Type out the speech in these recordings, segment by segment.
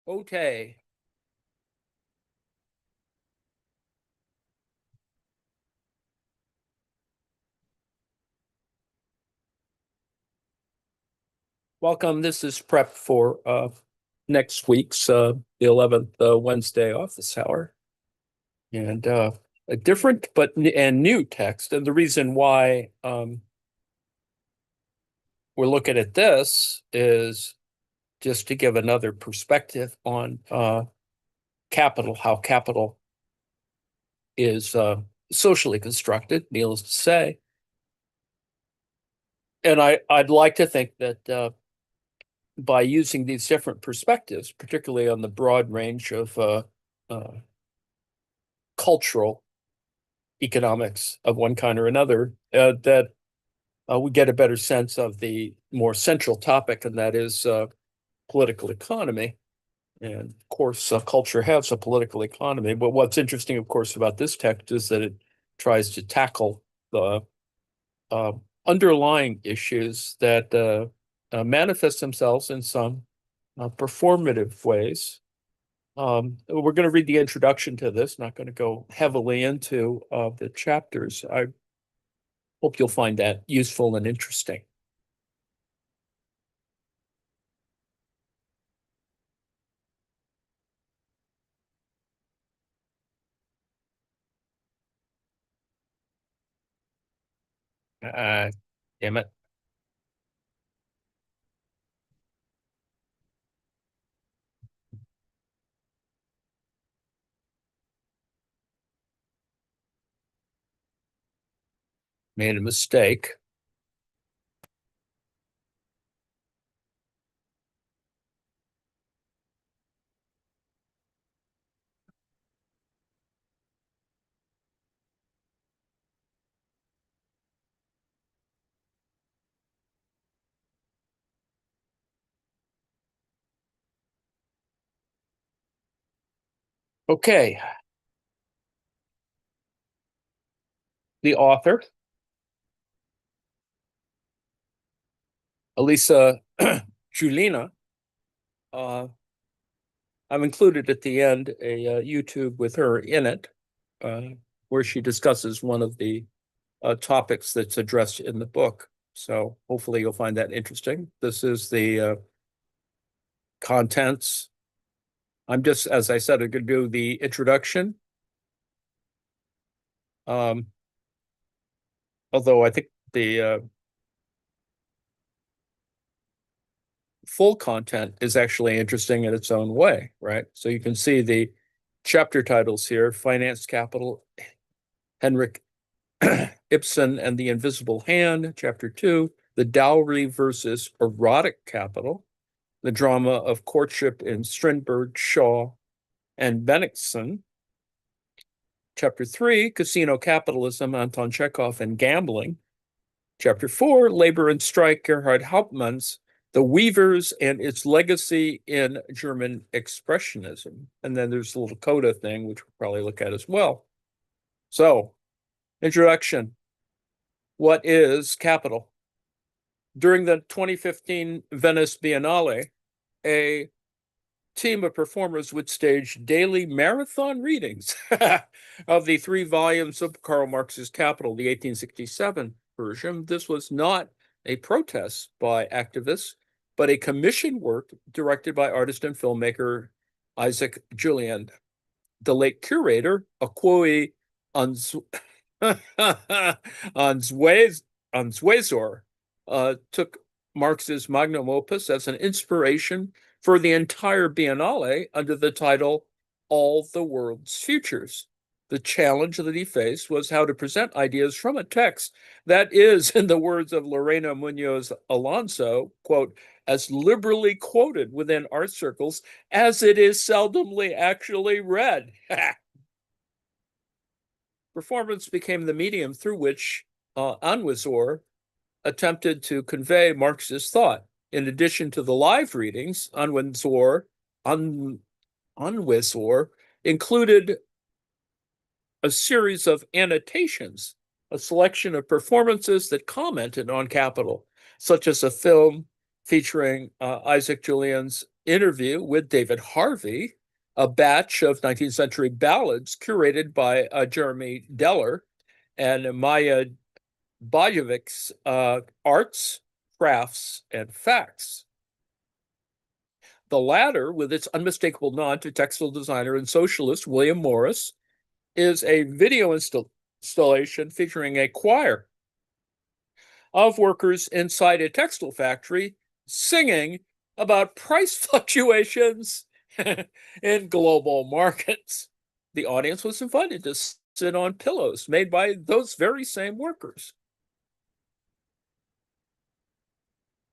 Okay. Welcome. This is prep for next week's the 11th Wednesday office hour. And a different but and new text. And the reason why we're looking at this is just to give another perspective on capital, how capital is socially constructed, needless to say. And I'd like to think that by using these different perspectives, particularly on the broad range of uh, cultural economics of one kind or another, that we get a better sense of the more central topic, and that is political economy. And of course, culture has a political economy. But what's interesting, of course, about this text is that it tries to tackle the uh, underlying issues that manifest themselves in some performative ways. We're going to read the introduction to this, not going to go heavily into the chapters. I hope you'll find that useful and interesting. Uh, Damn it. Made a mistake. Okay. The author, Elisa Julina, uh, I've included at the end a YouTube with her in it, uh, where she discusses one of the topics that's addressed in the book. So hopefully you'll find that interesting. This is the contents. I'm just, as I said, I'm going to do the introduction. Um, Although I think the full content is actually interesting in its own way, right? So you can see the chapter titles here: Finance Capital, Henrik Ibsen and the Invisible Hand, chapter 2, The Dowry versus Erotic Capital, the drama of courtship in Strindberg, Shaw, and Bennigsen. Chapter 3, Casino Capitalism, Anton Chekhov and Gambling. Chapter 4, Labor and Strike, Gerhard Hauptmann's The Weavers and Its Legacy in German Expressionism. And then there's a little coda thing, which we'll probably look at as well. So, introduction. What is capital? During the 2015 Venice Biennale, a team of performers would stage daily marathon readings of the 3 volumes of Karl Marx's Capital, the 1867 version. This was not a protest by activists, but a commissioned work directed by artist and filmmaker Isaac Julien. The late curator, Akoi Anzwezor, took Marx's magnum opus as an inspiration for the entire Biennale under the title All the World's Futures. The challenge that he faced was how to present ideas from a text that is, in the words of Lorena Munoz Alonso, quote, as liberally quoted within art circles as it is seldomly actually read. Performance became the medium through which Anwizor attempted to convey Marx's thought. In addition to the live readings, Anwizor included a series of annotations, a selection of performances that commented on capital, such as a film featuring Isaac Julian's interview with David Harvey, a batch of 19th century ballads curated by Jeremy Deller and Maya Bajovic's Arts, Crafts, and Facts. The latter, with its unmistakable nod to textile designer and socialist William Morris, is a video installation featuring a choir of workers inside a textile factory singing about price fluctuations in global markets. The audience was invited to sit on pillows made by those very same workers.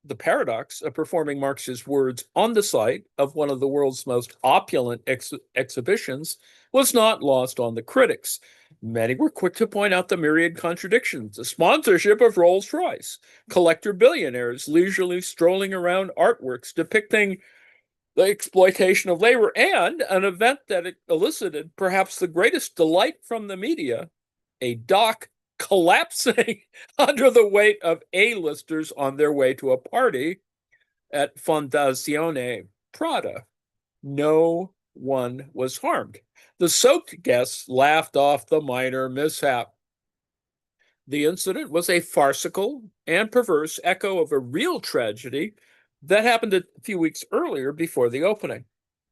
The paradox of performing Marx's words on the site of one of the world's most opulent exhibitions was not lost on the critics. Many were quick to point out the myriad contradictions: the sponsorship of Rolls-Royce, collector billionaires leisurely strolling around artworks depicting the exploitation of labor, and an event that elicited perhaps the greatest delight from the media, a dock collapsing under the weight of A-listers on their way to a party at Fondazione Prada. No one was harmed. The soaked guests laughed off the minor mishap. The incident was a farcical and perverse echo of a real tragedy that happened a few weeks earlier before the opening.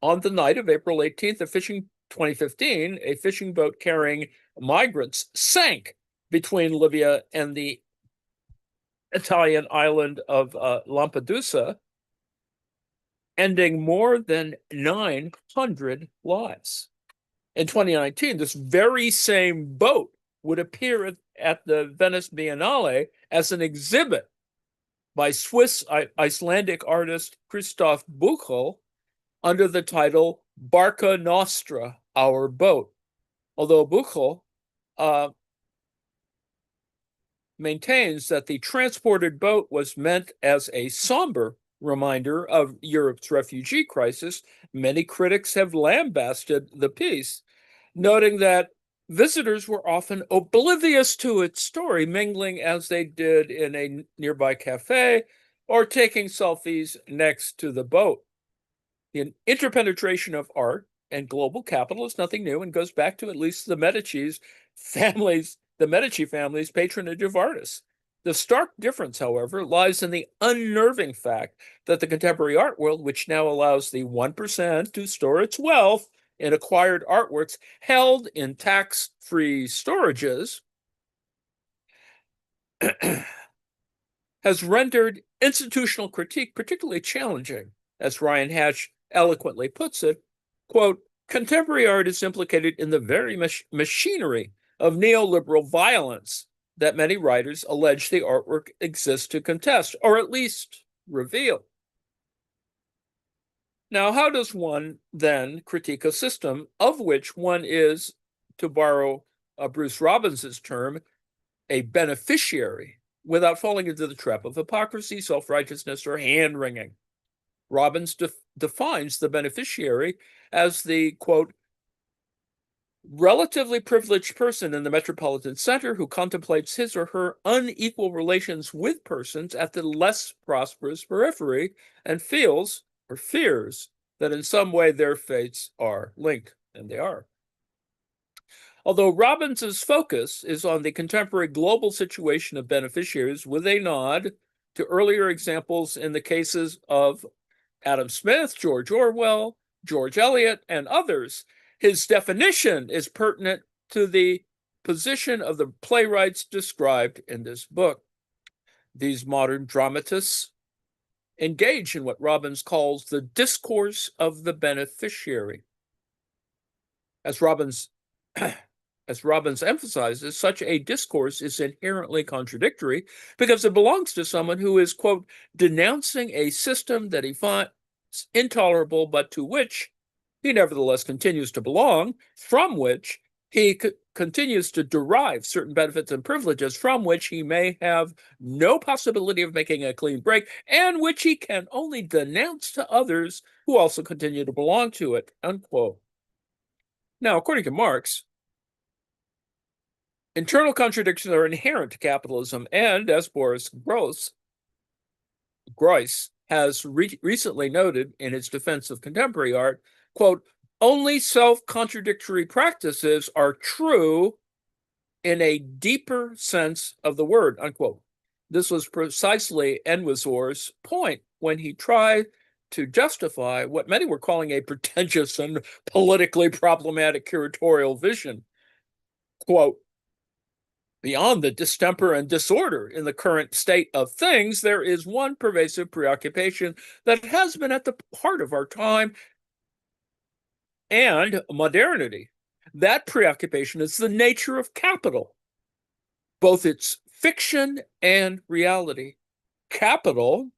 On the night of April 18th of 2015, a fishing boat carrying migrants sank between Libya and the Italian island of Lampedusa, ending more than 900 lives. In 2019, this very same boat would appear at the Venice Biennale as an exhibit by Swiss Icelandic artist Christoph Buchel under the title Barca Nostra, Our Boat. Although Buchel maintains that the transported boat was meant as a somber reminder of Europe's refugee crisis, many critics have lambasted the piece, noting that visitors were often oblivious to its story, mingling as they did in a nearby cafe or taking selfies next to the boat. The interpenetration of art and global capital is nothing new and goes back to at least the Medici family's patronage of artists. The stark difference, however, lies in the unnerving fact that the contemporary art world, which now allows the 1% to store its wealth in acquired artworks held in tax-free storages, has rendered institutional critique particularly challenging. As Ryan Hatch eloquently puts it, quote, contemporary art is implicated in the very machinery of neoliberal violence that many writers allege the artwork exists to contest, or at least reveal. Now, how does one then critique a system of which one is, to borrow Bruce Robbins' term, a beneficiary, without falling into the trap of hypocrisy, self-righteousness, or hand-wringing? Robbins defines the beneficiary as the, quote, relatively privileged person in the metropolitan center who contemplates his or her unequal relations with persons at the less prosperous periphery and feels or fears that in some way their fates are linked, and they are. Although Robbins's focus is on the contemporary global situation of beneficiaries with a nod to earlier examples in the cases of Adam Smith, George Orwell, George Eliot, and others, his definition is pertinent to the position of the playwrights described in this book. These modern dramatists engage in what Robbins calls the discourse of the beneficiary. As Robbins emphasizes, such a discourse is inherently contradictory because it belongs to someone who is, quote, denouncing a system that he finds intolerable, but to which he nevertheless continues to belong, from which he continues to derive certain benefits and privileges, from which he may have no possibility of making a clean break, and which he can only denounce to others who also continue to belong to it, unquote. Now, according to Marx, internal contradictions are inherent to capitalism, and as Boris Groys has recently noted in its defense of contemporary art, quote, only self-contradictory practices are true in a deeper sense of the word, unquote. This was precisely Enwisor's point when he tried to justify what many were calling a pretentious and politically problematic curatorial vision. Quote, beyond the distemper and disorder in the current state of things, there is one pervasive preoccupation that has been at the heart of our time and modernity. That preoccupation is the nature of capital, both its fiction and reality. Capital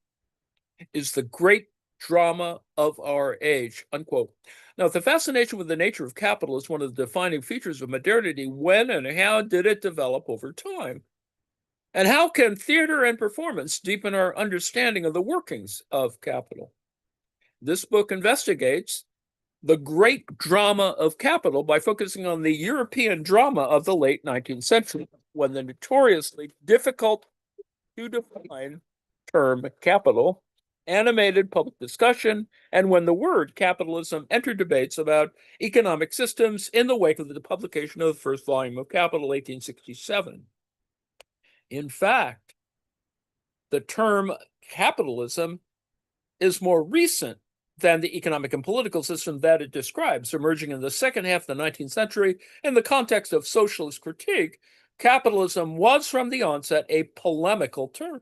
is the great drama of our age, unquote. Now, the fascination with the nature of capital is one of the defining features of modernity. When and how did it develop over time? And how can theater and performance deepen our understanding of the workings of capital? This book investigates the great drama of capital by focusing on the European drama of the late 19th century, when the notoriously difficult to define term capital animated public discussion, and when the word capitalism entered debates about economic systems in the wake of the publication of the first volume of Capital, 1867. In fact, the term capitalism is more recent than the economic and political system that it describes, emerging in the second half of the 19th century in the context of socialist critique. Capitalism was from the onset a polemical term.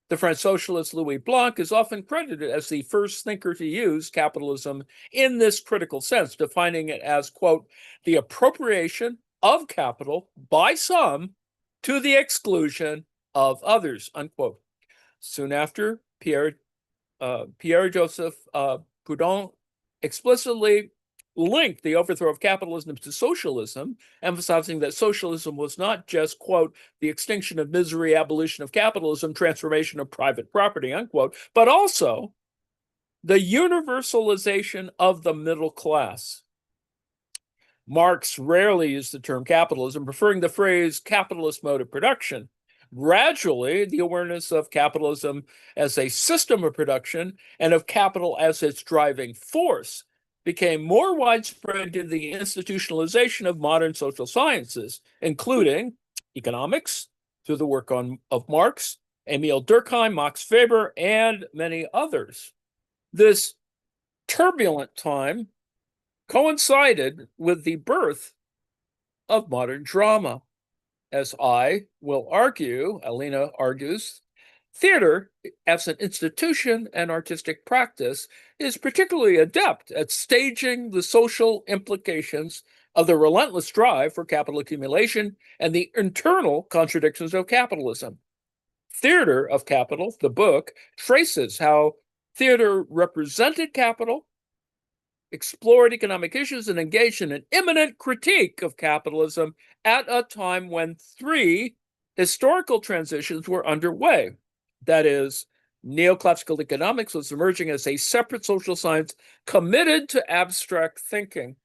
The French socialist Louis Blanc is often credited as the first thinker to use capitalism in this critical sense, defining it as, quote, the appropriation of capital by some to the exclusion of others, unquote. Soon after, Pierre-Joseph Proudhon explicitly linked the overthrow of capitalism to socialism, emphasizing that socialism was not just, quote, the extinction of misery, abolition of capitalism, transformation of private property, unquote, but also the universalization of the middle class. Marx rarely used the term capitalism, preferring the phrase capitalist mode of production. Gradually, the awareness of capitalism as a system of production and of capital as its driving force became more widespread in the institutionalization of modern social sciences, including economics, through the work of Marx, Emil Durkheim, Max Weber, and many others. This turbulent time coincided with the birth of modern drama. As I will argue, Alina argues, theater, as an institution and artistic practice, is particularly adept at staging the social implications of the relentless drive for capital accumulation and the internal contradictions of capitalism. Theater of Capital, the book, traces how theater represented capital, explored economic issues, and engaged in an imminent critique of capitalism at a time when three historical transitions were underway. That is, neoclassical economics was emerging as a separate social science committed to abstract thinking.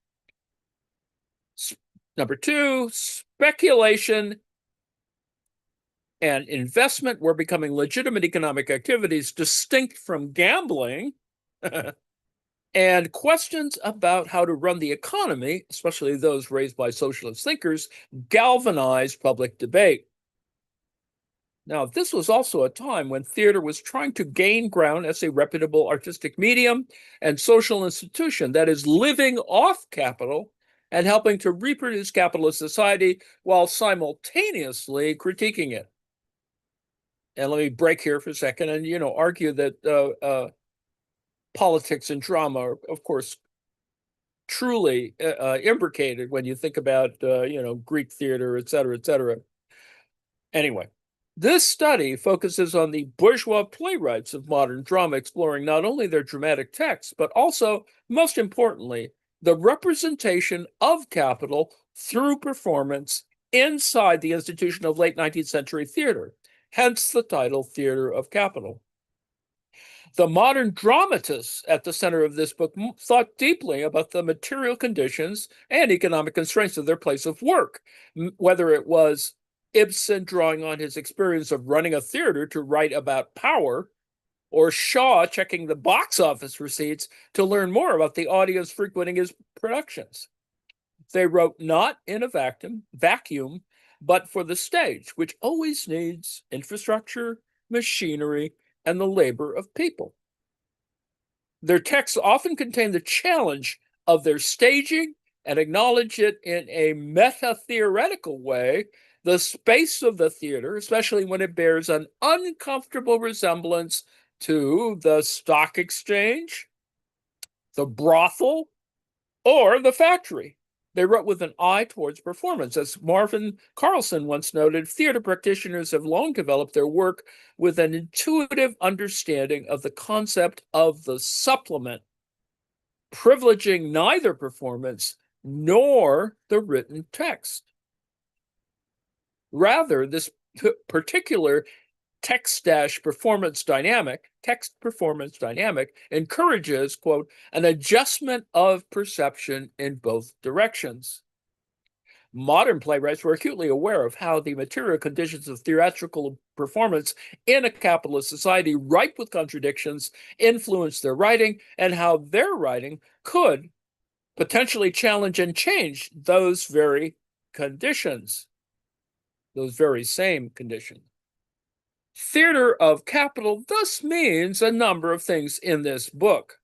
Number two, speculation and investment were becoming legitimate economic activities distinct from gambling. And questions about how to run the economy, especially those raised by socialist thinkers, galvanized public debate. Now, this was also a time when theater was trying to gain ground as a reputable artistic medium and social institution that is living off capital and helping to reproduce capitalist society while simultaneously critiquing it. And let me break here for a second and, argue that politics and drama are, of course, truly imbricated when you think about, Greek theater, et cetera, et cetera. Anyway, this study focuses on the bourgeois playwrights of modern drama, exploring not only their dramatic texts, but also, most importantly, the representation of capital through performance inside the institution of late 19th century theater, hence the title Theater of Capital. The modern dramatists at the center of this book thought deeply about the material conditions and economic constraints of their place of work, whether it was Ibsen drawing on his experience of running a theater to write about power, or Shaw checking the box office receipts to learn more about the audience frequenting his productions. They wrote not in a vacuum, but for the stage, which always needs infrastructure, machinery, and the labor of people. Their texts often contain the challenge of their staging and acknowledge it in a meta-theoretical way, the space of the theater, especially when it bears an uncomfortable resemblance to the stock exchange, the brothel, or the factory. They wrote with an eye towards performance. As Marvin Carlson once noted, theater practitioners have long developed their work with an intuitive understanding of the concept of the supplement, privileging neither performance nor the written text. Rather, this particular text performance dynamic encourages, quote, an adjustment of perception in both directions. Modern playwrights were acutely aware of how the material conditions of theatrical performance in a capitalist society ripe with contradictions influenced their writing, and how their writing could potentially challenge and change those very conditions, those very same conditions. Theater of capital thus means a number of things in this book.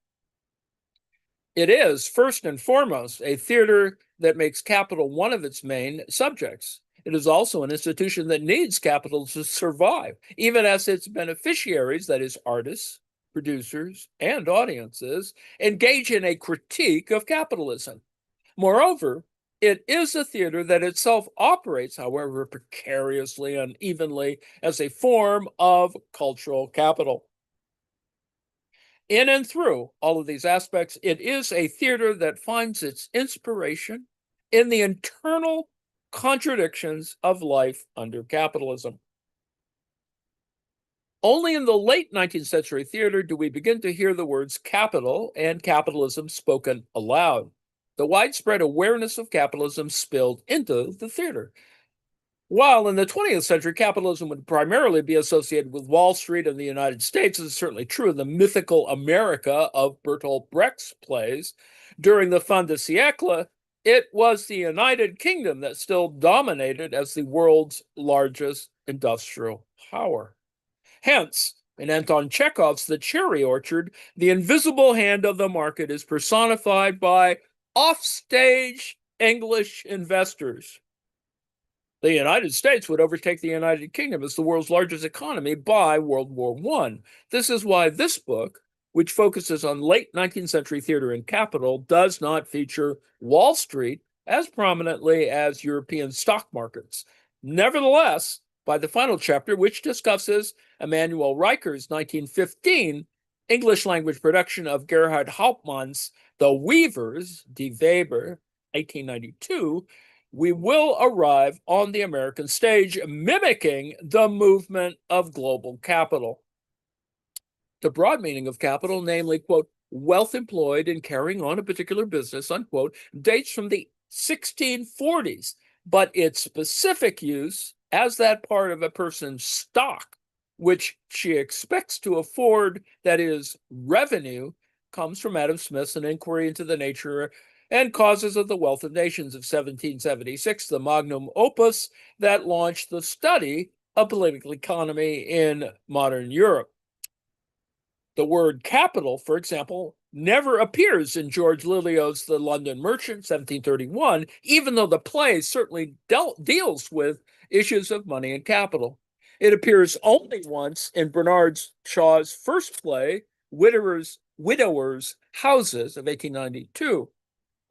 It is, first and foremost, a theater that makes capital one of its main subjects. It is also an institution that needs capital to survive, even as its beneficiaries, that is, artists, producers, and audiences, engage in a critique of capitalism. Moreover, it is a theater that itself operates, however precariously and unevenly, as a form of cultural capital. In and through all of these aspects, it is a theater that finds its inspiration in the internal contradictions of life under capitalism. Only in the late 19th century theater do we begin to hear the words capital and capitalism spoken aloud. The widespread awareness of capitalism spilled into the theater. While in the 20th century, capitalism would primarily be associated with Wall Street and the United States, is certainly true in the mythical America of Bertolt Brecht's plays, during the fin de siècle, it was the United Kingdom that still dominated as the world's largest industrial power. Hence, in Anton Chekhov's The Cherry Orchard, the invisible hand of the market is personified by offstage English investors. The United States would overtake the United Kingdom as the world's largest economy by World War I. This is why this book, which focuses on late 19th century theater and capital, does not feature Wall Street as prominently as European stock markets. Nevertheless, by the final chapter, which discusses Emanuel Riker's 1915 English language production of Gerhard Hauptmann's The Weavers, Die Weber, 1892, we will arrive on the American stage, mimicking the movement of global capital. The broad meaning of capital, namely, quote, wealth employed in carrying on a particular business, unquote, dates from the 1640s, but its specific use as that part of a person's stock, which she expects to afford, that is, revenue, comes from Adam Smith's An Inquiry into the Nature and Causes of the Wealth of Nations of 1776, the magnum opus that launched the study of political economy in modern Europe. The word capital, for example, never appears in George Lilio's The London Merchant, 1731, even though the play certainly deals with issues of money and capital. It appears only once in Bernard Shaw's first play, Widowers' Houses of 1892.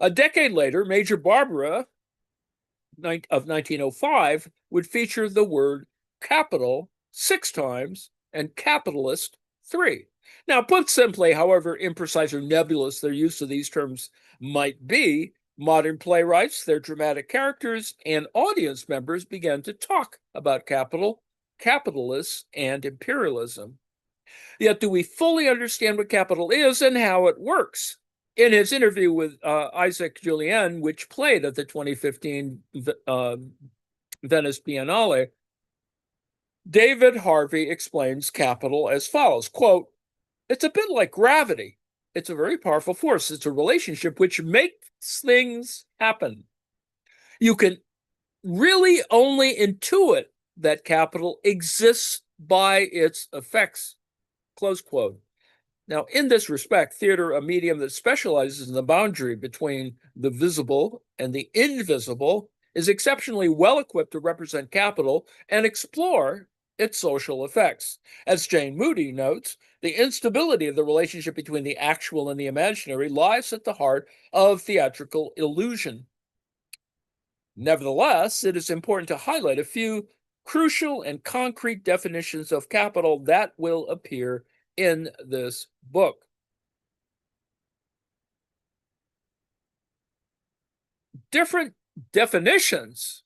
A decade later, Major Barbara of 1905 would feature the word capital 6 times and capitalist 3. Now, put simply, however imprecise or nebulous their use of these terms might be, modern playwrights, their dramatic characters, and audience members began to talk about capital, capitalists, and imperialism. Yet, do we fully understand what capital is and how it works? In his interview with Isaac Julien, which played at the 2015 Venice Biennale, David Harvey explains capital as follows, quote, It's a bit like gravity. It's a very powerful force. It's a relationship which makes things happen. You can really only intuit that capital exists by its effects, close quote. Now, in this respect, theater, a medium that specializes in the boundary between the visible and the invisible, is exceptionally well equipped to represent capital and explore its social effects. As Jane Moody notes, the instability of the relationship between the actual and the imaginary lies at the heart of theatrical illusion. Nevertheless, it is important to highlight a few crucial and concrete definitions of capital that will appear in this book. Different definitions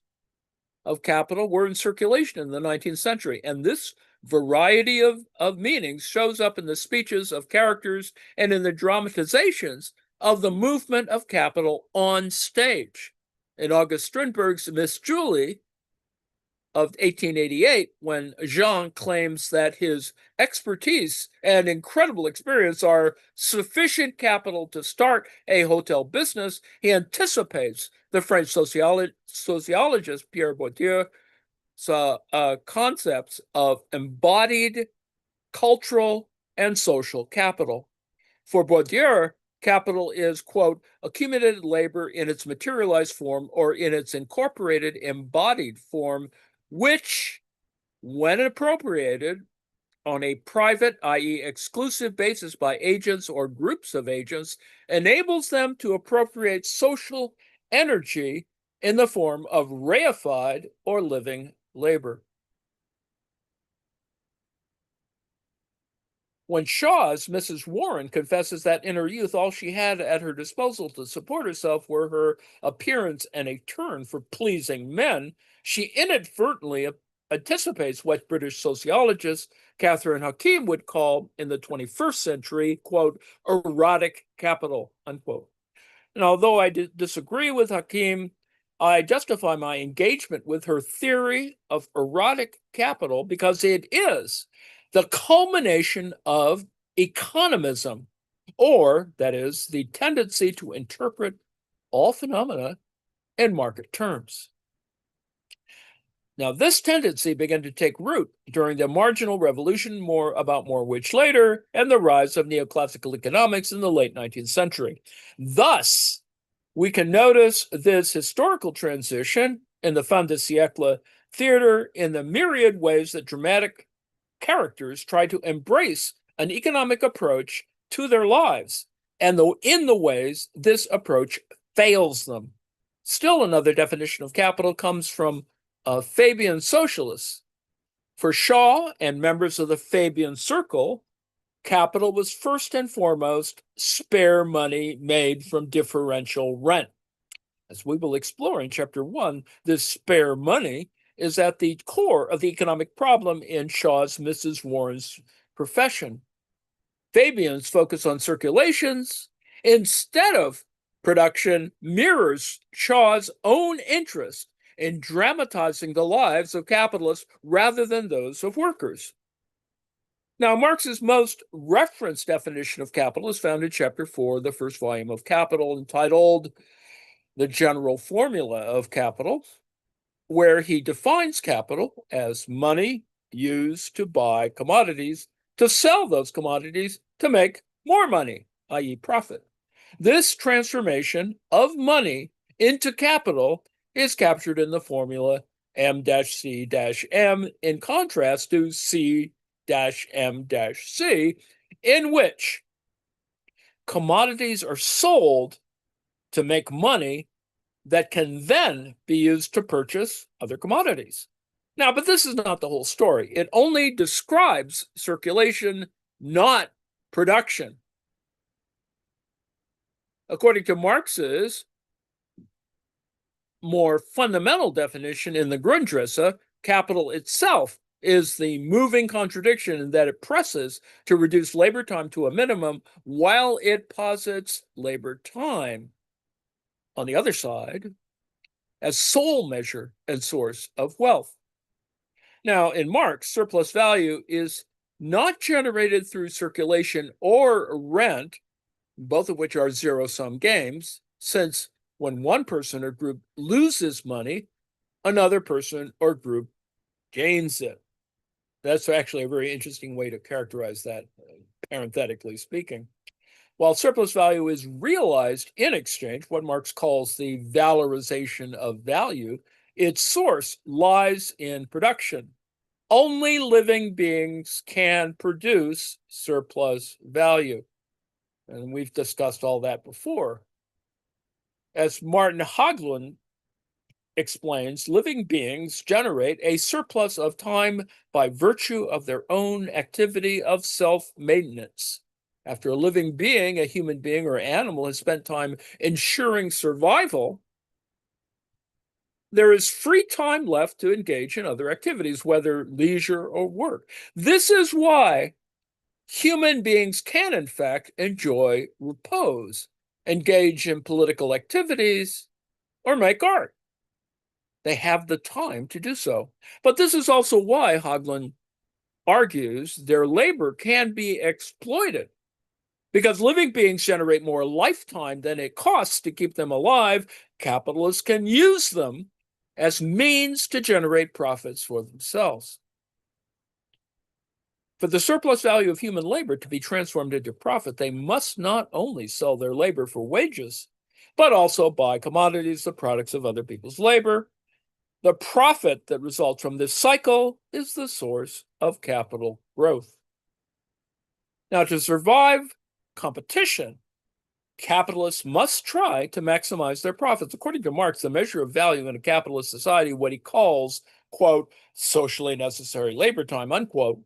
of capital were in circulation in the 19th century, and this variety of meanings shows up in the speeches of characters and in the dramatizations of the movement of capital on stage. In August Strindberg's Miss Julie of 1888, when Jean claims that his expertise and incredible experience are sufficient capital to start a hotel business, he anticipates the French sociologist Pierre Bourdieu's concepts of embodied cultural and social capital. For Bourdieu, capital is, quote, accumulated labor in its materialized form or in its incorporated embodied form, which, when appropriated on a private, i.e., exclusive basis by agents or groups of agents, enables them to appropriate social energy in the form of reified or living labor. When Shaw's Mrs. Warren confesses that in her youth all she had at her disposal to support herself were her appearance and a turn for pleasing men, she inadvertently anticipates what British sociologist Catherine Hakim would call in the 21st century, quote, erotic capital, unquote. And although I disagree with Hakim, I justify my engagement with her theory of erotic capital because it is the culmination of economism, or that is, the tendency to interpret all phenomena in market terms. Now, this tendency began to take root during the marginal revolution, more which later, and the rise of neoclassical economics in the late 19th century. Thus, we can notice this historical transition in the fin de siècle theater in the myriad ways that dramatic characters try to embrace an economic approach to their lives, and in the ways this approach fails them. Still, another definition of capital comes from Fabian socialists. For Shaw and members of the Fabian circle, capital was first and foremost spare money made from differential rent. As we will explore in Chapter 1, this spare money is at the core of the economic problem in Shaw's Mrs. Warren's profession. Fabian's focus on circulations instead of production mirrors Shaw's own interest in dramatizing the lives of capitalists rather than those of workers. Now, Marx's most referenced definition of capital is found in Chapter 4, the first volume of Capital, entitled The General Formula of Capital, where he defines capital as money used to buy commodities, to sell those commodities to make more money, i.e., profit. This transformation of money into capital is captured in the formula M-C-M, in contrast to C-M-C, in which commodities are sold to make money that can then be used to purchase other commodities. Now, but this is not the whole story. It only describes circulation, not production. According to Marx's more fundamental definition in the Grundrisse, capital itself is the moving contradiction in that it presses to reduce labor time to a minimum while it posits labor time, on the other side, as sole measure and source of wealth. Now, in Marx, surplus value is not generated through circulation or rent, both of which are zero-sum games, since when one person or group loses money, another person or group gains it. That's actually a very interesting way to characterize that, parenthetically speaking. While surplus value is realized in exchange, what Marx calls the valorization of value, its source lies in production. Only living beings can produce surplus value. And we've discussed all that before. As Martin Haglund explains, living beings generate a surplus of time by virtue of their own activity of self-maintenance. After a living being, a human being or animal, has spent time ensuring survival, there is free time left to engage in other activities, whether leisure or work. This is why human beings can, in fact, enjoy repose, engage in political activities, or make art. They have the time to do so. But this is also why, Haglund argues, their labor can be exploited. Because living beings generate more lifetime than it costs to keep them alive, capitalists can use them as means to generate profits for themselves. For the surplus value of human labor to be transformed into profit, they must not only sell their labor for wages, but also buy commodities, the products of other people's labor. The profit that results from this cycle is the source of capital growth. Now, to survive competition, capitalists must try to maximize their profits. According to Marx, the measure of value in a capitalist society, what he calls, quote, socially necessary labor time, unquote,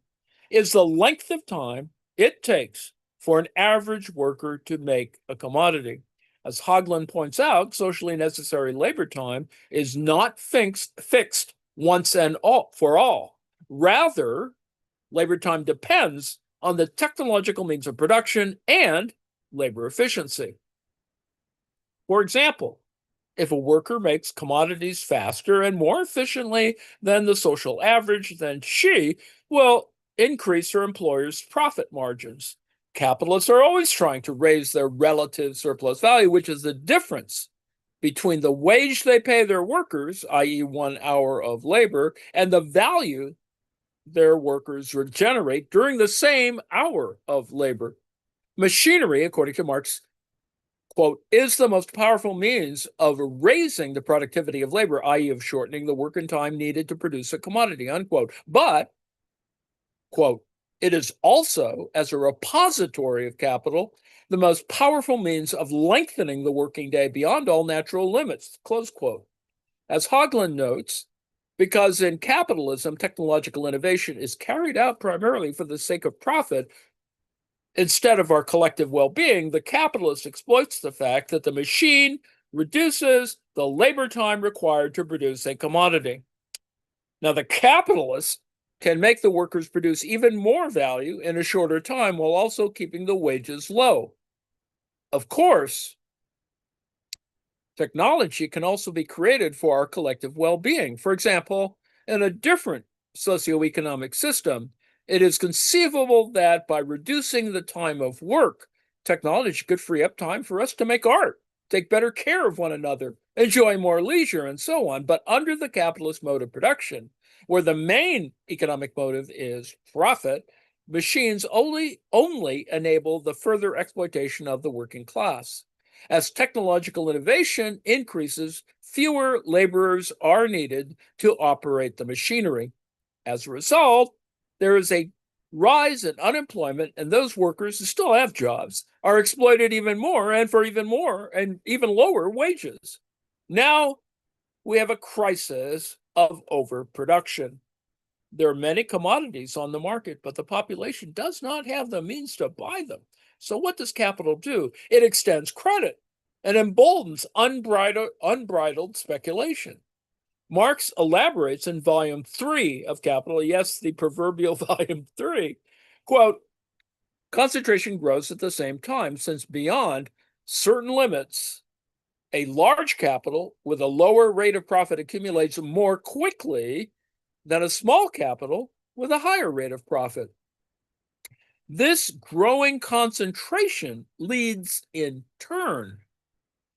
is the length of time it takes for an average worker to make a commodity. As Haglund points out, socially necessary labor time is not fixed once and for all. Rather, labor time depends on the technological means of production and labor efficiency. For example, if a worker makes commodities faster and more efficiently than the social average, then she will increase her employer's profit margins. Capitalists are always trying to raise their relative surplus value, which is the difference between the wage they pay their workers, i.e., 1 hour of labor, and the value their workers generate during the same hour of labor. Machinery, according to Marx, quote, is the most powerful means of raising the productivity of labor, i.e., of shortening the working time needed to produce a commodity, unquote. But, quote, it is also, as a repository of capital, the most powerful means of lengthening the working day beyond all natural limits, close quote. As Haglund notes, because in capitalism, technological innovation is carried out primarily for the sake of profit, instead of our collective well-being, the capitalist exploits the fact that the machine reduces the labor time required to produce a commodity. Now, the capitalist can make the workers produce even more value in a shorter time while also keeping the wages low. Of course, technology can also be created for our collective well-being. For example, in a different socioeconomic system, it is conceivable that by reducing the time of work, technology could free up time for us to make art, take better care of one another, enjoy more leisure, and so on. But under the capitalist mode of production, where the main economic motive is profit, machines only enable the further exploitation of the working class. As technological innovation increases, fewer laborers are needed to operate the machinery. As a result, there is a rise in unemployment, and those workers who still have jobs are exploited even more and for even more and even lower wages. Now we have a crisis of overproduction. There are many commodities on the market, but the population does not have the means to buy them. So what does capital do? It extends credit and emboldens unbridled speculation. Marx elaborates in volume 3 of Capital, yes, the proverbial volume 3, quote, concentration grows at the same time, since beyond certain limits, a large capital with a lower rate of profit accumulates more quickly than a small capital with a higher rate of profit. This growing concentration leads in turn,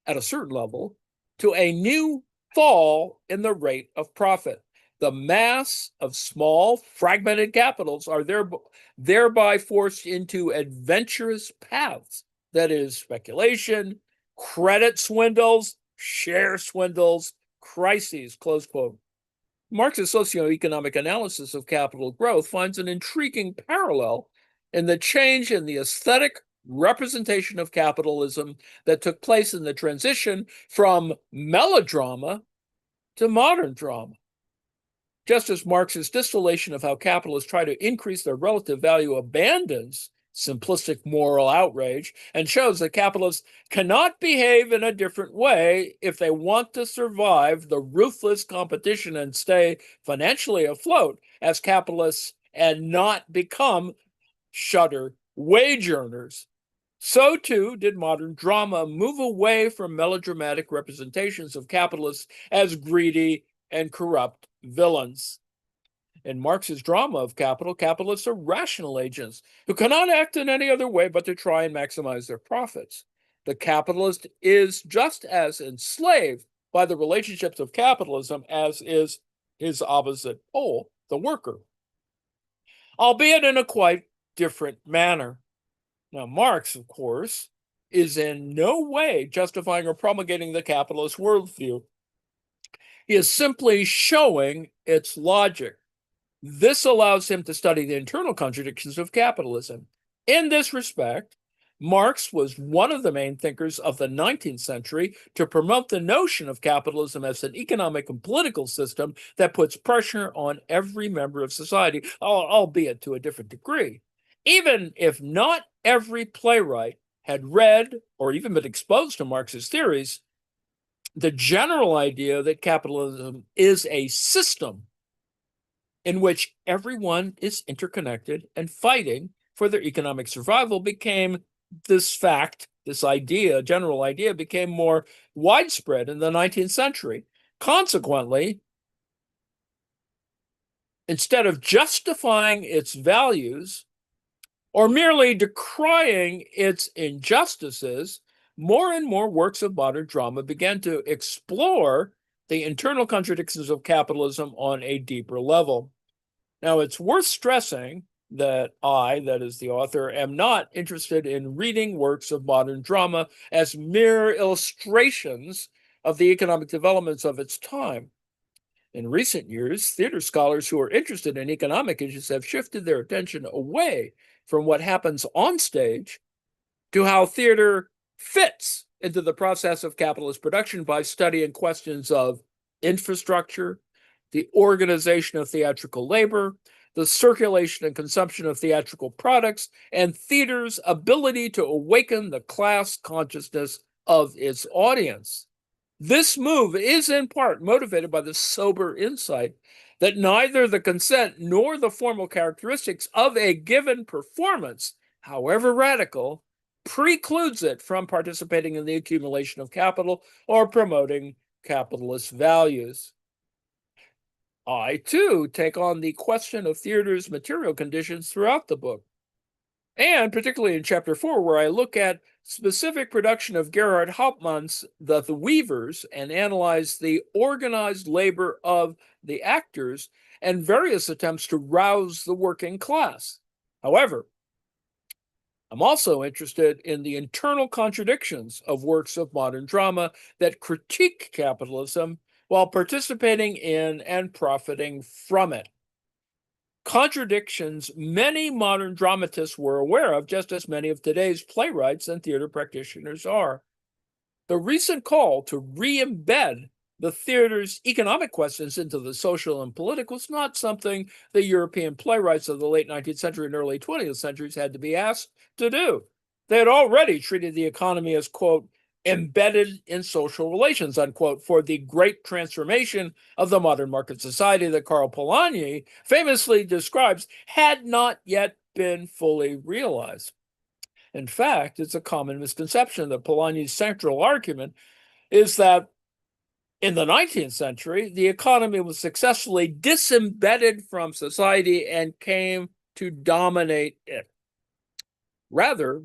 at a certain level, to a new fall in the rate of profit. The mass of small, fragmented capitals are thereby forced into adventurous paths. That is, speculation, credit swindles, share swindles, crises, close quote. Marx's socioeconomic analysis of capital growth finds an intriguing parallel in the change in the aesthetic representation of capitalism that took place in the transition from melodrama to modern drama. Just as Marx's distillation of how capitalists try to increase their relative value abandons simplistic moral outrage and shows that capitalists cannot behave in a different way if they want to survive the ruthless competition and stay financially afloat as capitalists and not become shudder wage earners. So too did modern drama move away from melodramatic representations of capitalists as greedy and corrupt villains. In Marx's drama of capital, capitalists are rational agents who cannot act in any other way but to try and maximize their profits. The capitalist is just as enslaved by the relationships of capitalism as is his opposite pole, the worker, albeit in a quite different manner. Now, Marx, of course, is in no way justifying or promulgating the capitalist worldview. He is simply showing its logic. This allows him to study the internal contradictions of capitalism. In this respect, Marx was one of the main thinkers of the 19th century to promote the notion of capitalism as an economic and political system that puts pressure on every member of society, albeit to a different degree. Even if not every playwright had read or even been exposed to Marx's theories, the general idea that capitalism is a system in which everyone is interconnected and fighting for their economic survival became this general idea became more widespread in the 19th century. Consequently, instead of justifying its values or merely decrying its injustices, more and more works of modern drama began to explore the internal contradictions of capitalism on a deeper level. Now, it's worth stressing that I, that is the author, am not interested in reading works of modern drama as mere illustrations of the economic developments of its time. In recent years, theater scholars who are interested in economic issues have shifted their attention away from what happens on stage to how theater fits into the process of capitalist production by studying questions of infrastructure, the organization of theatrical labor, the circulation and consumption of theatrical products, and theater's ability to awaken the class consciousness of its audience. This move is in part motivated by the sober insight that neither the consent nor the formal characteristics of a given performance, however radical, precludes it from participating in the accumulation of capital or promoting capitalist values. I, too, take on the question of theater's material conditions throughout the book, and particularly in Chapter 4, where I look at specific production of Gerhard Hauptmann's The Weavers and analyze the organized labor of the actors and various attempts to rouse the working class. However, I'm also interested in the internal contradictions of works of modern drama that critique capitalism while participating in and profiting from it. Contradictions many modern dramatists were aware of, just as many of today's playwrights and theater practitioners are. The recent call to re-embed the theater's economic questions into the social and political was not something the European playwrights of the late 19th century and early 20th centuries had to be asked to do. They had already treated the economy as, quote, embedded in social relations, unquote, for the great transformation of the modern market society that Karl Polanyi famously describes had not yet been fully realized. In fact, it's a common misconception that Polanyi's central argument is that in the 19th century, the economy was successfully disembedded from society and came to dominate it. Rather,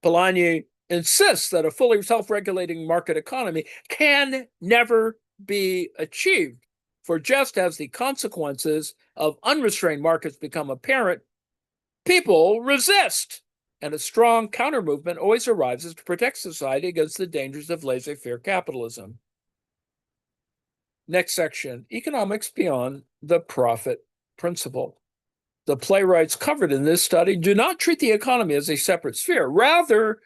Polanyi insists that a fully self-regulating market economy can never be achieved, for just as the consequences of unrestrained markets become apparent, people resist, and a strong counter-movement always arises to protect society against the dangers of laissez-faire capitalism. Next section, economics beyond the profit principle. The playwrights covered in this study do not treat the economy as a separate sphere. Rather,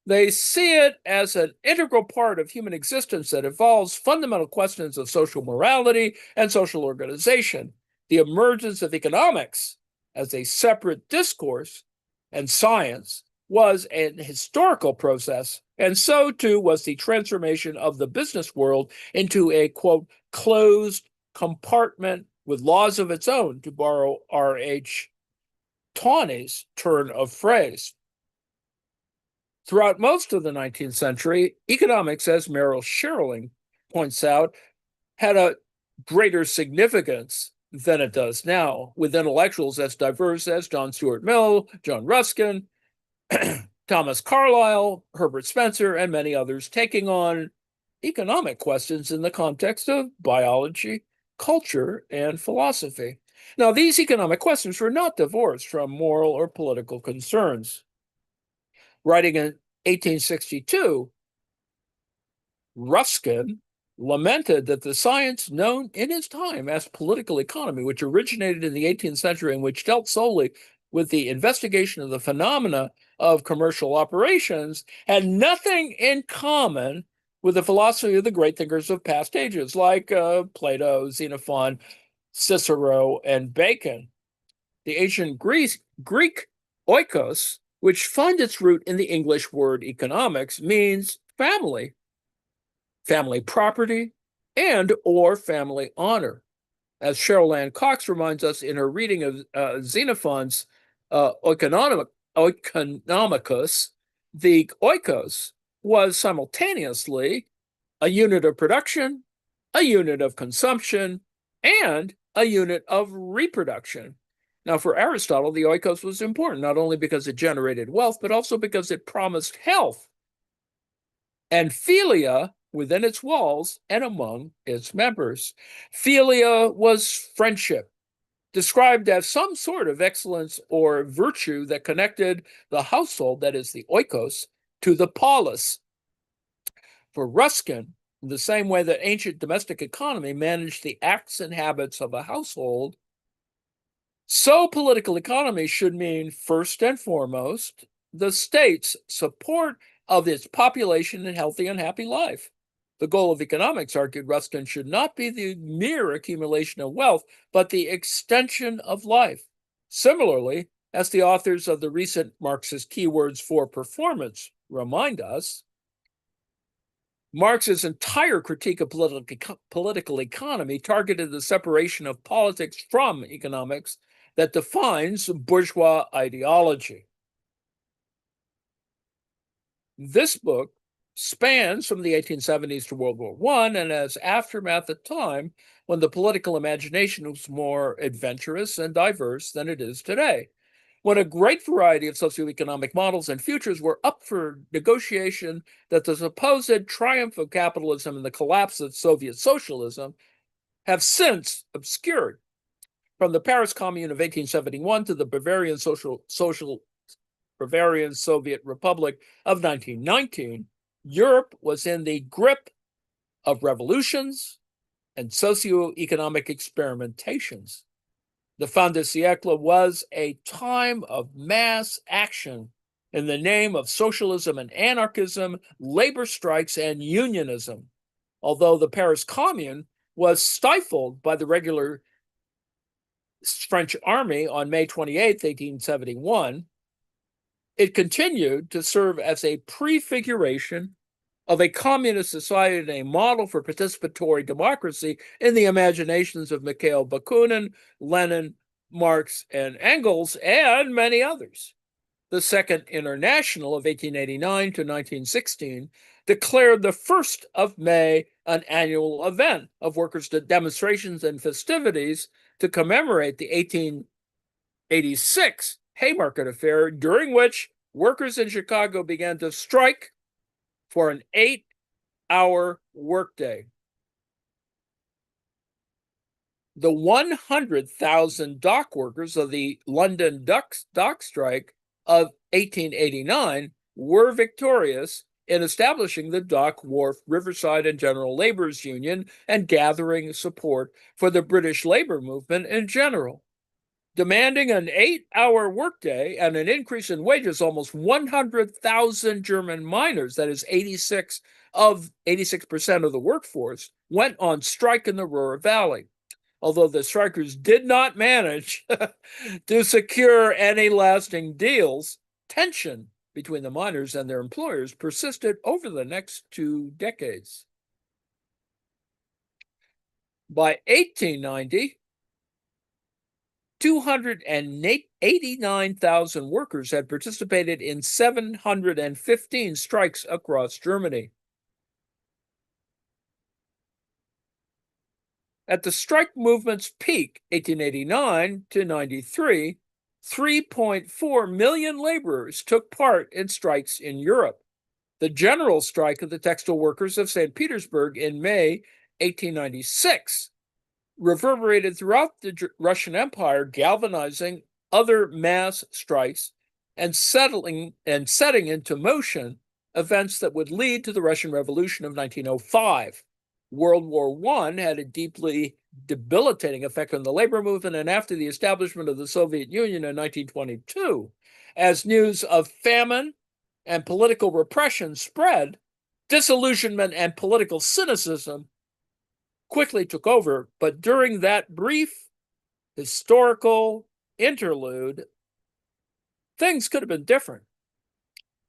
they see it as an integral part of human existence that involves fundamental questions of social morality and social organization. The emergence of economics as a separate discourse and science was an historical process, and so too was the transformation of the business world into a, quote, closed compartment with laws of its own, to borrow R.H. Tawney's turn of phrase. Throughout most of the 19th century, economics, as Merrill Sherling points out, had a greater significance than it does now, with intellectuals as diverse as John Stuart Mill, John Ruskin, Thomas Carlyle, Herbert Spencer, and many others taking on economic questions in the context of biology, culture, and philosophy. Now, these economic questions were not divorced from moral or political concerns. Writing in 1862, Ruskin lamented that the science known in his time as political economy, which originated in the 18th century and which dealt solely with the investigation of the phenomena of commercial operations, had nothing in common with the philosophy of the great thinkers of past ages, like Plato, Xenophon, Cicero, and Bacon. The ancient Greek oikos, which finds its root in the English word economics, means family, family property, and or family honor. As Cheryl Ann Cox reminds us in her reading of Xenophon's Oikonomicus, the oikos was simultaneously a unit of production, a unit of consumption, and a unit of reproduction. Now, for Aristotle, the oikos was important, not only because it generated wealth, but also because it promised health and philia within its walls and among its members. Philia was friendship, described as some sort of excellence or virtue that connected the household, that is the oikos, to the polis. For Ruskin, in the same way that ancient domestic economy managed the acts and habits of a household, so political economy should mean, first and foremost, the state's support of its population in healthy and happy life. The goal of economics, argued Ruskin, should not be the mere accumulation of wealth, but the extension of life. Similarly, as the authors of the recent Marxist Keywords for Performance remind us, Marx's entire critique of political economy targeted the separation of politics from economics that defines bourgeois ideology. This book spans from the 1870s to World War I and as aftermath at a time when the political imagination was more adventurous and diverse than it is today, when a great variety of socioeconomic models and futures were up for negotiation, that the supposed triumph of capitalism and the collapse of Soviet socialism have since obscured. From the Paris Commune of 1871 to the Bavarian Bavarian Soviet Republic of 1919, Europe was in the grip of revolutions and socioeconomic experimentations. The fin de siècle was a time of mass action in the name of socialism and anarchism, labor strikes, and unionism. Although the Paris Commune was stifled by the regular French army on May 28, 1871, it continued to serve as a prefiguration of a communist society and a model for participatory democracy in the imaginations of Mikhail Bakunin, Lenin, Marx, and Engels, and many others. The Second International of 1889 to 1916 declared the 1st of May an annual event of workers' demonstrations and festivities to commemorate the 1886 Haymarket Affair, during which workers in Chicago began to strike for an 8-hour workday. The 100,000 dock workers of the London dock strike of 1889 were victorious in establishing the Dock, Wharf, Riverside, and General Labor's Union and gathering support for the British labor movement in general. Demanding an 8-hour workday and an increase in wages, almost 100,000 German miners, that is 86% of the workforce, went on strike in the Ruhr Valley. Although the strikers did not manage to secure any lasting deals, tension between the miners and their employers persisted over the next 2 decades. By 1890, 289,000 workers had participated in 715 strikes across Germany. At the strike movement's peak, 1889 to 93, 3.4 million laborers took part in strikes in Europe. The general strike of the textile workers of St. Petersburg in May 1896 reverberated throughout the Russian Empire, galvanizing other mass strikes and setting into motion events that would lead to the Russian Revolution of 1905. World War I had a deeply debilitating effect on the labor movement, and after the establishment of the Soviet Union in 1922, as news of famine and political repression spread, disillusionment and political cynicism quickly took over. But during that brief historical interlude, things could have been different.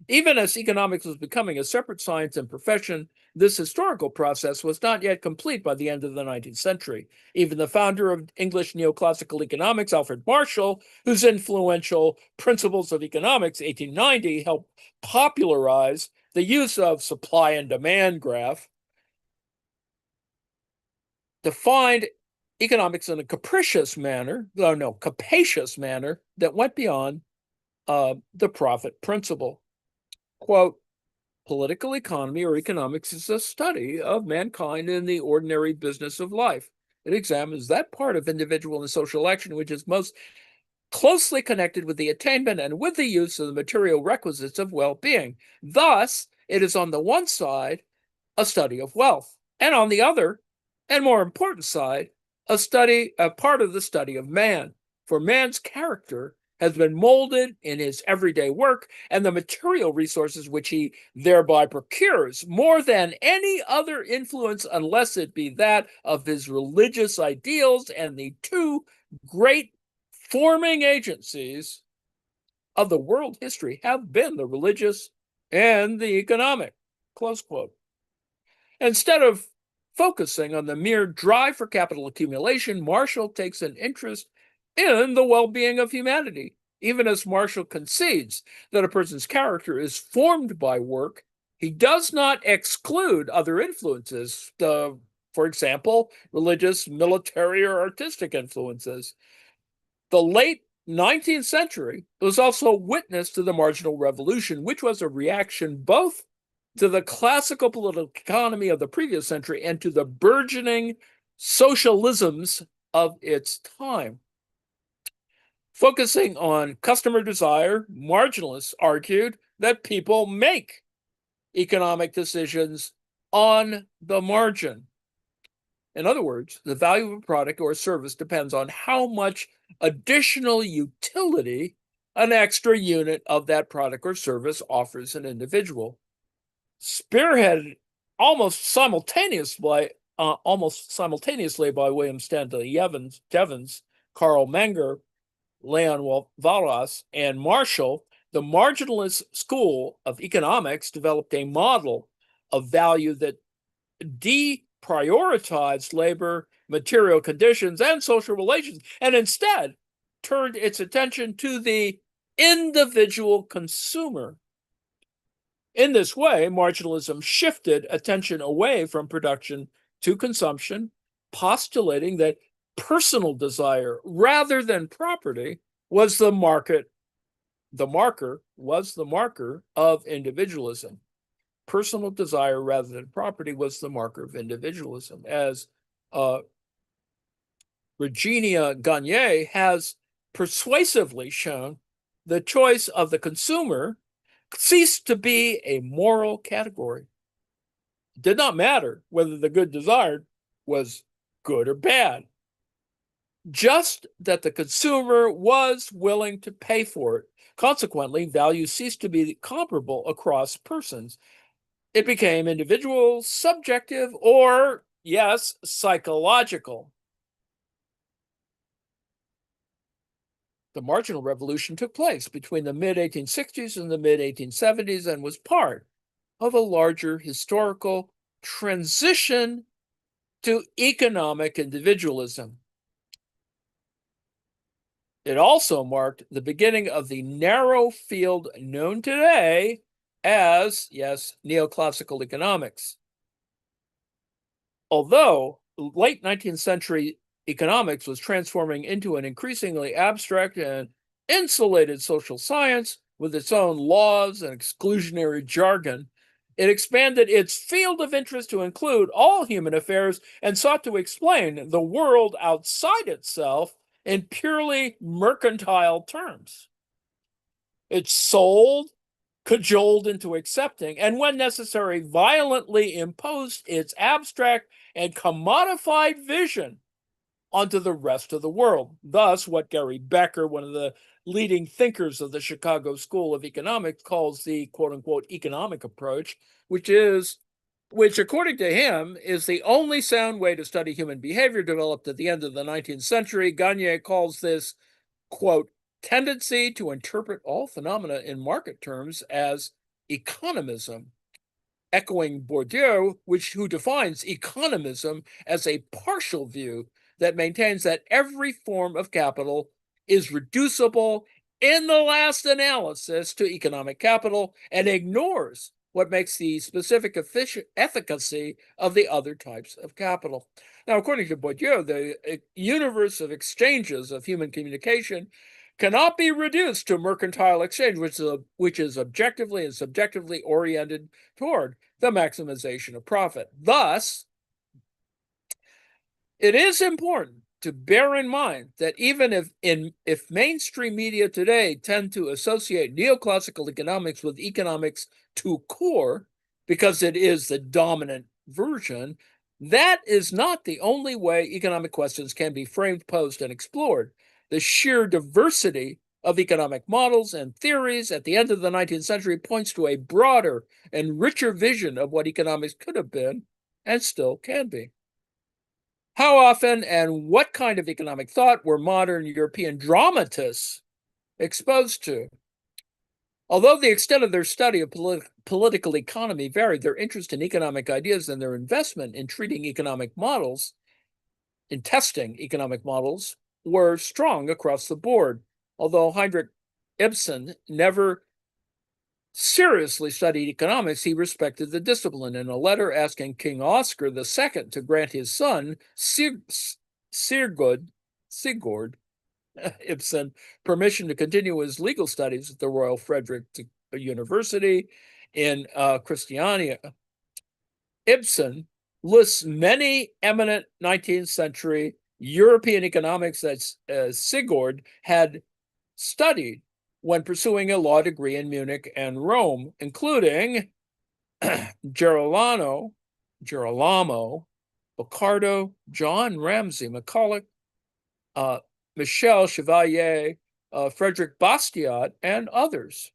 Even as economics was becoming a separate science and profession, this historical process was not yet complete by the end of the 19th century. Even the founder of English neoclassical economics, Alfred Marshall, whose influential Principles of Economics, 1890, helped popularize the use of supply and demand graph, defined economics in a capacious manner that went beyond the profit principle. Quote, political economy or economics is a study of mankind in the ordinary business of life. It examines that part of individual and social action which is most closely connected with the attainment and with the use of the material requisites of well-being. Thus, it is on the one side a study of wealth, and on the other, and more important side, a part of the study of man. For man's character has been molded in his everyday work and the material resources which he thereby procures more than any other influence, unless it be that of his religious ideals, and the two great forming agencies of the world history have been the religious and the economic, close quote. Instead of focusing on the mere drive for capital accumulation, Marshall takes an interest in the well-being of humanity. Even as Marshall concedes that a person's character is formed by work, he does not exclude other influences, for example, religious, military, or artistic influences. The late 19th century was also witness to the marginal revolution, which was a reaction both to the classical political economy of the previous century and to the burgeoning socialisms of its time. Focusing on customer desire, marginalists argued that people make economic decisions on the margin. In other words, the value of a product or service depends on how much additional utility an extra unit of that product or service offers an individual. Spearheaded almost simultaneously by William Stanley Jevons, Karl Menger, Leon Walras, and Marshall, the marginalist school of economics developed a model of value that deprioritized labor, material conditions, and social relations, and instead turned its attention to the individual consumer. In this way, marginalism shifted attention away from production to consumption, postulating that personal desire rather than property was the market was the marker of individualism. Personal desire rather than property was the marker of individualism. As Virginia Gagne has persuasively shown, the choice of the consumer ceased to be a moral category. It did not matter whether the good desired was good or bad, just that the consumer was willing to pay for it. Consequently, value ceased to be comparable across persons. It became individual, subjective, or, yes, psychological. The marginal revolution took place between the mid-1860s and the mid-1870s and was part of a larger historical transition to economic individualism. It also marked the beginning of the narrow field known today as, yes, neoclassical economics. Although late 19th century economics was transforming into an increasingly abstract and insulated social science with its own laws and exclusionary jargon, it expanded its field of interest to include all human affairs and sought to explain the world outside itself in purely mercantile terms. It sold, cajoled into accepting, and when necessary, violently imposed its abstract and commodified vision onto the rest of the world. Thus, what Gary Becker, one of the leading thinkers of the Chicago School of Economics, calls the quote-unquote economic approach, which, according to him, is the only sound way to study human behavior, developed at the end of the 19th century. Gagne calls this, quote, tendency to interpret all phenomena in market terms as economism, echoing Bourdieu, who defines economism as a partial view that maintains that every form of capital is reducible in the last analysis to economic capital and ignores what makes the specific efficacy of the other types of capital. Now, according to Bourdieu, the universe of exchanges of human communication cannot be reduced to mercantile exchange, which is objectively and subjectively oriented toward the maximization of profit. Thus, it is important to bear in mind that even if mainstream media today tend to associate neoclassical economics with economics to core, because it is the dominant version, that is not the only way economic questions can be framed, posed, and explored. The sheer diversity of economic models and theories at the end of the 19th century points to a broader and richer vision of what economics could have been and still can be. How often and what kind of economic thought were modern European dramatists exposed to? Although the extent of their study of political economy varied, their interest in economic ideas and their investment in treating economic models, in testing economic models, were strong across the board. Although Heinrich Ibsen never seriously studied economics, he respected the discipline. In a letter asking King Oscar II to grant his son, Sigurd Ibsen, permission to continue his legal studies at the Royal Frederick University in Christiania, Ibsen lists many eminent 19th century European economics that Sigurd had studied when pursuing a law degree in Munich and Rome, including Girolamo, Picardo, John Ramsay McCulloch, Michel Chevalier, Frederick Bastiat, and others.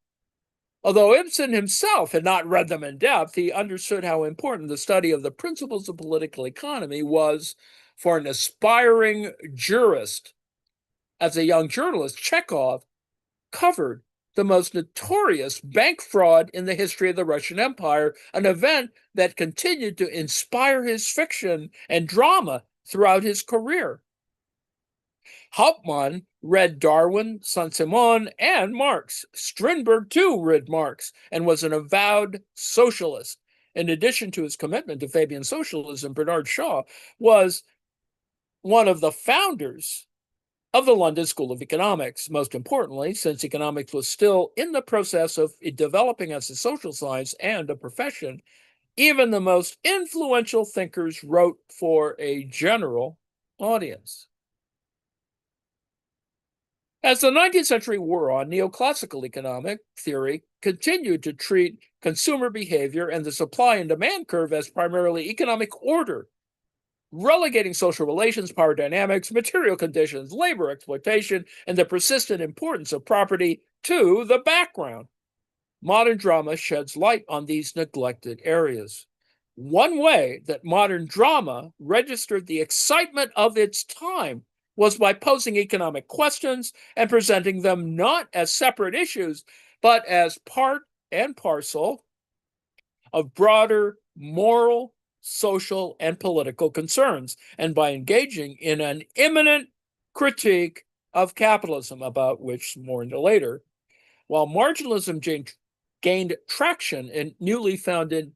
Although Ibsen himself had not read them in depth, he understood how important the study of the principles of political economy was for an aspiring jurist. As a young journalist, Chekhov covered the most notorious bank fraud in the history of the Russian Empire, an event that continued to inspire his fiction and drama throughout his career. Hauptmann read Darwin, Saint-Simon, and Marx. Strindberg, too, read Marx and was an avowed socialist. In addition to his commitment to Fabian socialism, Bernard Shaw was one of the founders of the London School of Economics. Most importantly, since economics was still in the process of developing as a social science and a profession, even the most influential thinkers wrote for a general audience. As the 19th century wore on, neoclassical economic theory continued to treat consumer behavior and the supply and demand curve as primarily economic order, relegating social relations, power dynamics, material conditions, labor exploitation, and the persistent importance of property to the background. Modern drama sheds light on these neglected areas. One way that modern drama registered the excitement of its time was by posing economic questions and presenting them not as separate issues, but as part and parcel of broader moral, social, and political concerns, and by engaging in an imminent critique of capitalism, about which more later. While marginalism gained traction in newly founded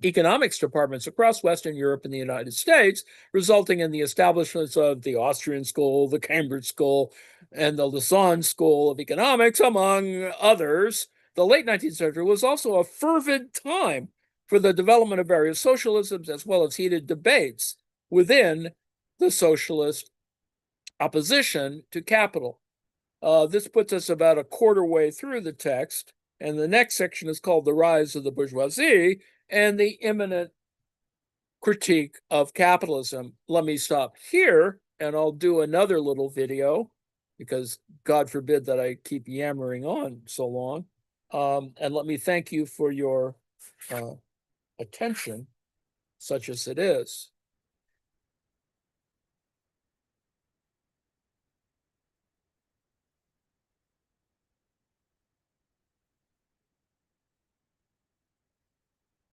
economics departments across Western Europe and the United States, resulting in the establishments of the Austrian School, the Cambridge School, and the Lausanne School of Economics, among others. The late 19th century was also a fervid time for the development of various socialisms, as well as heated debates within the socialist opposition to capital. This puts us about a quarter way through the text, and the next section is called The Rise of the Bourgeoisie and the Imminent Critique of Capitalism. Let me stop here, and I'll do another little video, because God forbid that I keep yammering on so long. And let me thank you for your attention, such as it is.